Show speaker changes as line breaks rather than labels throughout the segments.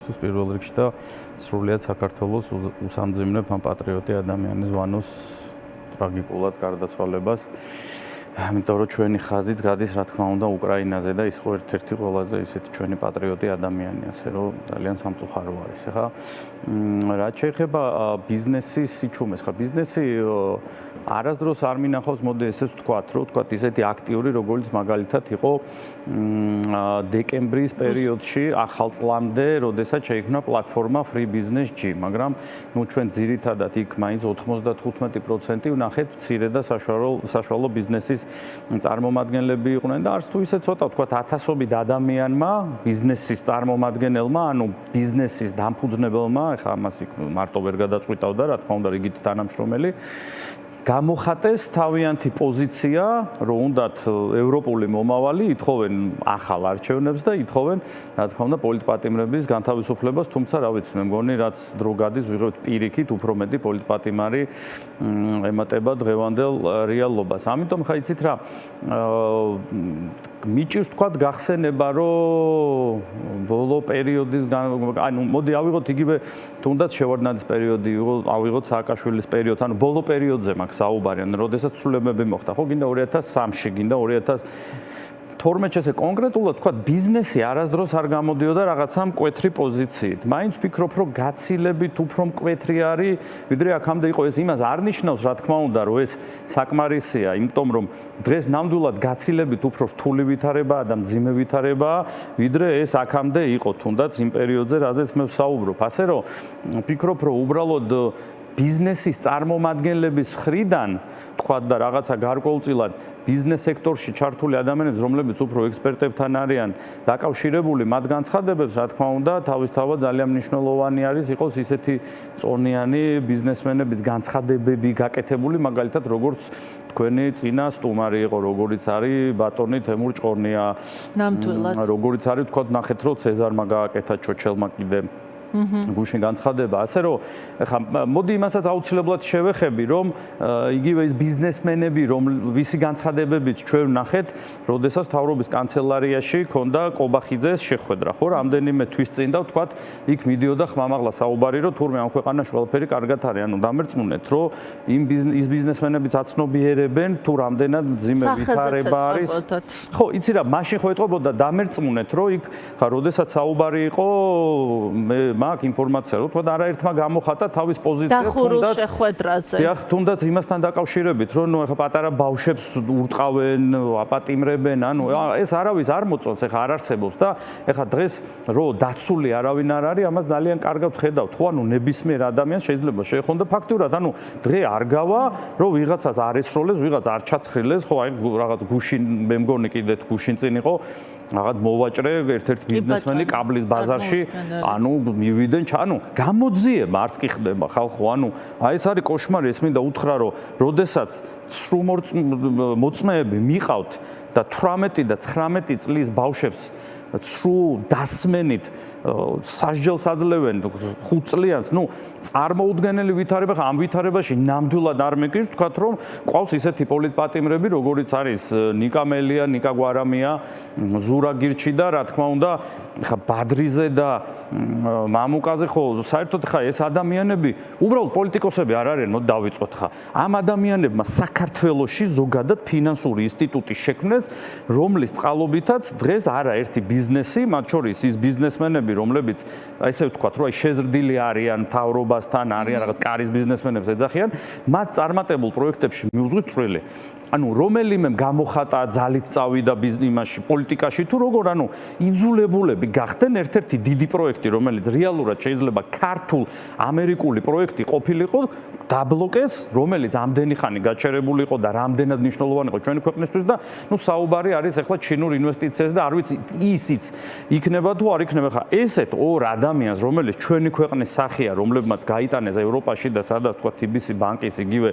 ყოველთვის პირველ რიგში და სრულიად საქართველოს უსამძიმნებ ამ პატრიოტი ადამიანის ვანოს ტრაგიკულად გარდაცვალებას. Იმიტომ რომ ჩვენი ხაზიც გადის რა თქმა უნდა უკრაინაზე და ის ხო ერთ-ერთი ყველაზე ისეთი ჩვენი პატრიოტი ადამიანია, ასე რომ ძალიან სამწუხარო არის. ეხლა რაც შეეხება ბიზნესის სიჩუმეს, ხა ბიზნესი არასდროს არ მინახავს, მოდი ესეც ვთქვათ, რომ ვთქვათ ისეთი აქტიური, როგორც მაგალითად იყო დეკემბრის პერიოდში ახალ წლამდე, როდესაც შეიქმნა პლატფორმა Free Business G, მაგრამ ნუ ჩვენ ძირითადად იქ მაინც 95% ვნახეთ მცირე და საშუალო ბიზნესის წარმომადგენლები იყვნენ და არც თუ ისე ცოტა ვთქვათ ათასობით ადამიანმა, ბიზნესის წარმომადგენელმა, ანუ ბიზნესის დამფუძნებელმა, ეხლა ამას მარტო ვერ გადაწყვიტავდა, რა თქმა უნდა, რიგით თანამშრომელი გამოხატეს თავიანთი პოზიცია, რომ უნდათ ევროპული მომავალი, ითხოვენ ახალ არჩევნებს და ითხოვენ, რა თქმა უნდა, პოლიტპატიმრების განთავისუფლებას, თუმცა რა ვიცი, მე მგონი, რაც დრო გადის, ვიღებთ პირიქით უფრო მეტი პოლიტპატიმარი ემატება დღევანდელ რეალობას. ამიტომ ხა იცით რა, მიჭირს თქვათ გახსენება, რომ ბოლო პერიოდის ანუ მოდი ავიღოთ იგივე თუნდაც შევარდნაძის პერიოდი, ავიღოთ სააკაშვილის პერიოდს, ანუ ბოლო პერიოდზე მაქვს საუბარი, ანუ როდესაც ცვლილებები მოხდა, ხო, გინდა 2003-ში, გინდა 2012-ში ესე კონკრეტულად თქვა ბიზნესი არასდროს არ გამოდიოდა რაღაცა მკვეთრი პოზიციით. მაინც ვფიქრობ, რომ გაცილებით უფრო მკვეთრი არის, ვიდრე აქამდე იყო ეს იმას არ ნიშნავს, რა თქმა უნდა, რომ ეს საკმარისია, იმიტომ რომ დღეს ნამდვილად გაცილებით უფრო რთული ვითარებაა და მძიმე ვითარებაა, ვიდრე ეს აქამდე იყო, თუნდაც იმ პერიოდზე, რაზეც მე ვსაუბრობ. ასე რომ ვფიქრობ, რომ უბრალოდ ბიზნესის წარმომადგენლების მხრიდან თქვა და რაღაცა გარკვეულწილად ბიზნეს სექტორში ჩართული ადამიანებს, რომლებიც უფრო ექსპერტებთან არიან დაკავშირებული, მათ განცხადებებს, რა თქმა უნდა, თავისთავად ძალიან მნიშვნელოვანი არის იყოს ისეთი წონიანი ბიზნესმენების განცხადებები გაკეთებული, მაგალითად, როგორც თქვენი წინა სტუმარი იყო, როგორიც არის ბატონი თემურ ჭყორნია, როგორიც არის, თქვა, ნახეთ, რომ ცეზარმა გააკეთა ჩოჩელმა კიდე გუშინ განცხადება, ასე რომ ეხა მოდი იმასაც აუცილებლად შევეხები, რომ იგივე ის ბიზნესმენები, ვისი განცხადებებიც ჩვენ ვნახეთ, როდესაც მთავრობის კანცელარიაში ქონდა კობახიძეს შეხვედრა, ხო, რამდენიმე თვის წინ და ვთქვათ, იქ მიდიოდა ხმამაღლა საუბარი, რომ თურმე ამ ქვეყანაში ყველაფერი კარგად არის, ანუ დამერწმუნეთ, რომ ის ბიზნესმენებიც აცნობიერებენ, თუ რამდენად მძიმე ვითარება არის. ხო, იცი რა, მაშინ ხო ეტყობოდა დამერწმუნეთ, რომ იქ ხა როდესაც საუბარი იყო, მე მაგ ინფორმაცია, რომ თქვა არაერთმა გამოხატა თავის პოზიცია თუნდაც შეხვედრაზე. დიახ, თუნდაც იმასთან დაკავშირებით, რომ ნუ ეხა პატარა ბავშვებს ურტყავენ, აპატიმრებენ, ანუ ეს არავის არ მოწონს, ეხა არ არსებობს და ეხა დღეს რო დაცული არავინ არ არის, ამას ძალიან კარგად ხედავთ, ხო, ანუ ნებისმიერ ადამიანს შეიძლება შეეხონდა ფაქტიურად, ანუ დღე არ გავა, რომ ვიღაცას არ ესროლეს, ვიღაც არ ჩაცხრილეს, ხო, აი რაღაც გუშინ მე მგონი კიდე გუშინ წინ იყო რაღაც მოვაჭრე ერთ-ერთი ბიზნესმენი კაბლის ბაზარში, ანუ მივიდნენ, ანუ გამოძიება არც კი ხდება ხალხო, ანუ აი ეს არის კოშმარი, ეს მინდა უთხრა, რომ როდესაც სრულ მოწმეები მიყავთ და 18 და 19 წლის ბავშვებს სრულ დასმენით სასჯელს აძლევენ 5 წლიანს, ნუ წარმოუდგენელი ვითარება, ამ ვითარებაში ნამდვილად არ მეკითხავთ, თქვათ რომ ყავს ისეთი პოლიტპატიმრები, როგორიც არის ნიკა მელია, ნიკა გვარამია, ზურა გირჩი და რა თქმა უნდა, ხა ბადრიზე და მამუკაზე ხო, საერთოდ ხა ეს ადამიანები უბრალოდ პოლიტიკოსები არ არიან, მოდი დავიწყოთ ხა. ამ ადამიანებმა საქართველოში ზოგადად ფინანსური ინსტიტუტი შექმნეს, რომლის წყალობითაც დღეს არაერთი ბიზნესი, მათ შორის ის ბიზნესმენები, რომლებიც ესე ვთქვათ, რომ შეზრდილი არიან მთავრობასთან, არიან რაღაც კარის ბიზნესმენებს ეძახიან, მათ წარმატებულ პროექტებში მიუძღვით წვლილი. ანუ რომელიმე გამოხატა ძალით წავიდა იმაში, პოლიტიკაში თუ როგორ, ანუ იძულებულები გახდნენ ერთ-ერთი დიდი პროექტი, რომელიც რეალურად შეიძლება ქართულ ამერიკული პროექტი ყოფილიყო, დაბლოკეს, რომელიც ამდენი ხანი გაჩერებული იყო და რამდენად მნიშვნელოვანი იყო ჩვენი ქვეყნისთვის და ნუ საუბარი არის ახლა ჩინურ ინვესტიციაზე და არ ვიცი ისიც იქნება თუ არ იქნება. ხა ესეთ ორ ადამიანს, რომელიც ჩვენი ქვეყნის სახეა, რომლებმაც გაიტანეს ევროპაში და სადაც თქვა TBC ბანკის იგივე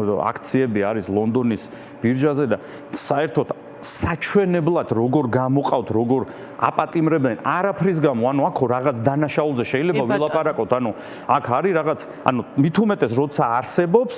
აქციები არის ლონდონის ბირჟაზე და საერთოდ საჩვენებლად როგორ გამოყავთ, როგორ აპატიმრებენ არაფრის გამო, ანუ აქ რაღაც დანაშაულზე შეიძლება ვილაპარაკოთ, ანუ აქ არის რაღაც, ანუ მით უმეტეს როცა არსებობს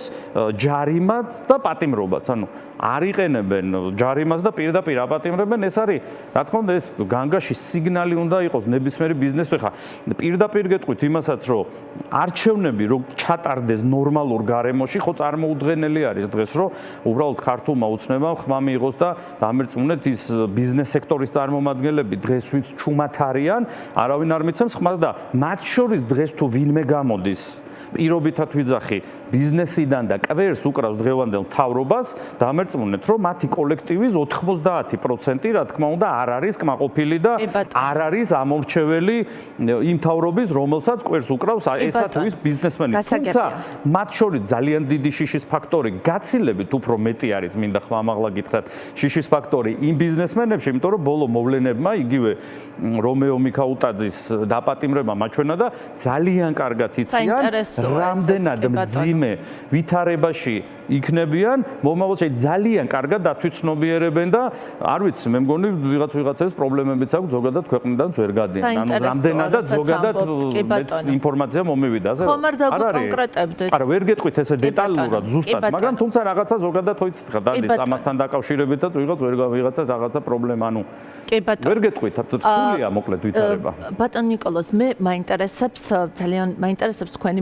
ჯარიმაც და პატიმრობაც, ანუ არ იყენებენ ჯარიმას და პირდაპირ აპატიმრებენ, ეს არის, რა თქმა უნდა, ეს განგაში სიგნალი უნდა იყოს ნებისმიერი ბიზნესს. ხა პირდაპირ გეტყვით იმასაც, რომ არჩევნები რო ჩატარდეს ნორმალურ გარემოში, ხო წარმოუდგენელი არის დღეს, რომ უბრალოდ ქართულმა უცნებამ ხმა მიიღოს და დამერწმუნეთ ის ბიზნეს სექტორის წარმომადგენლები დღეს ვინც ჩუმად არიან, არავინ არ მიცემს ხმას და მათ შორის დღეს თუ ვინმე გამოდის პირობითად ვიძახი ბიზნესიდან და კვერს უკრავს დღევანდელ მთავრობას, დამერწმუნეთ, რომ მათი კოლექტივის 90% რა თქმა უნდა არ არის კმაყოფილი და არ არის ამორჩეველი იმ მთავრობის, რომელსაც კვერს უკრავს ესათვის ბიზნესმენი. თუმცა მათ შორის ძალიან დიდი შიშის ფაქტორი გაცილებით უფრო მეტი არის, მინდა ხმამაღლა გითხრათ, შიშის ფაქტორი იმ ბიზნესმენებში, იმიტომ რომ ბოლო მოვლენებმა იგივე რომეო მიქაუტაძის დაპატიმრება მაჩვენა და ძალიან კარგად იციან რამდენად მძიმე ვითარებაში იქნებიან, მომავალში ძალიან კარგად დათვითცნობიერებენ და არ ვიცი, მე მგონი ვიღაცებს პრობლემებიც აქვს ზოგადად ქვეყნიდან ვერ გადიან. ანუ რამდენადაც ზოგადად მეც ინფორმაცია მომივიდა, ასე
რომ არ არის.
არა, ვერ გეტყვით ესე დეტალურად ზუსტად, მაგრამ თუმცა რაღაცა ზოგადად თოიცით ხა დადის ამასთან დაკავშირებითაც ვიღაცას რაღაცა პრობლემა, ანუ ვერ გეტყვით, რთულია მოკლედ ვითარება.
ბატონ ნიკოლოზ, მე მაინტერესებს ძალიან თქვენი